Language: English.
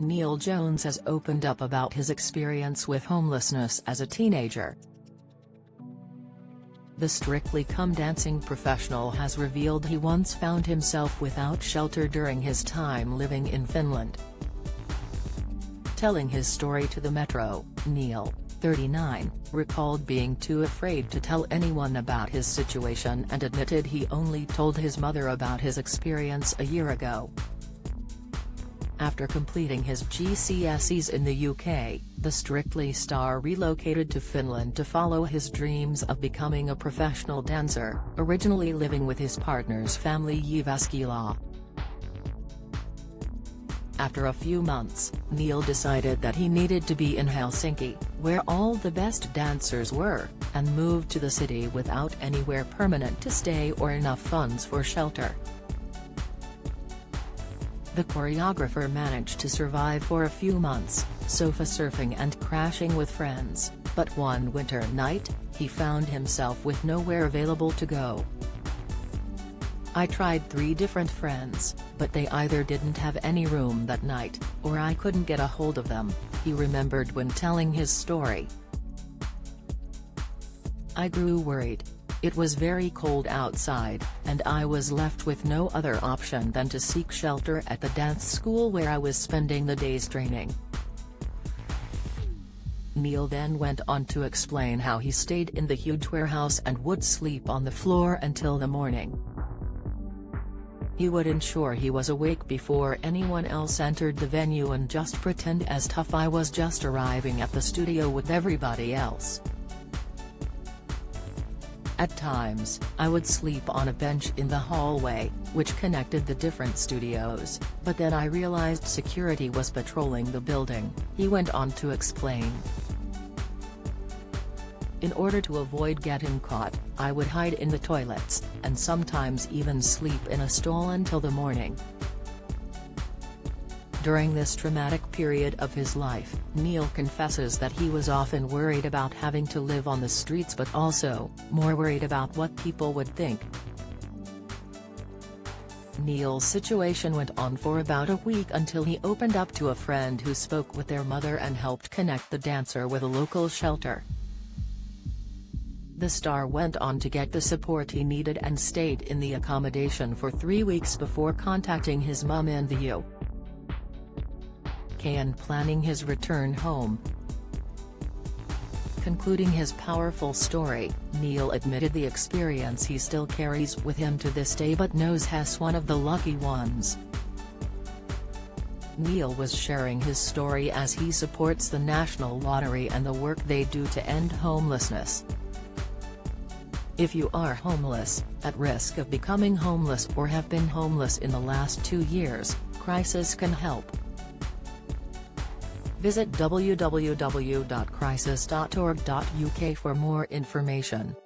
Neil Jones has opened up about his experience with homelessness as a teenager. The Strictly Come Dancing professional has revealed he once found himself without shelter during his time living in Finland. Telling his story to the Metro, Neil, 39, recalled being too afraid to tell anyone about his situation and admitted he only told his mother about his experience a year ago. After completing his GCSEs in the UK, the Strictly star relocated to Finland to follow his dreams of becoming a professional dancer, originally living with his partner's family Jyväskylä. After a few months, Neil decided that he needed to be in Helsinki, where all the best dancers were, and moved to the city without anywhere permanent to stay or enough funds for shelter. The choreographer managed to survive for a few months, sofa surfing and crashing with friends, but one winter night, he found himself with nowhere available to go. "I tried 3 different friends, but they either didn't have any room that night, or I couldn't get a hold of them," he remembered when telling his story. "I grew worried. It was very cold outside, and I was left with no other option than to seek shelter at the dance school where I was spending the days training." Neil then went on to explain how he stayed in the huge warehouse and would sleep on the floor until the morning. He would ensure he was awake before anyone else entered the venue and just pretend as tough I was just arriving at the studio with everybody else. "At times, I would sleep on a bench in the hallway, which connected the different studios, but then I realized security was patrolling the building," he went on to explain. "In order to avoid getting caught, I would hide in the toilets, and sometimes even sleep in a stall until the morning." During this traumatic period of his life, Neil confesses that he was often worried about having to live on the streets but also, more worried about what people would think. Neil's situation went on for about a week until he opened up to a friend who spoke with their mother and helped connect the dancer with a local shelter. The star went on to get the support he needed and stayed in the accommodation for 3 weeks before contacting his mum in the UK and planning his return home. Concluding his powerful story, Neil admitted the experience he still carries with him to this day but knows he's one of the lucky ones. Neil was sharing his story as he supports the National Lottery and the work they do to end homelessness. If you are homeless, at risk of becoming homeless or have been homeless in the last 2 years, Crisis can help. Visit www.crisis.org.uk for more information.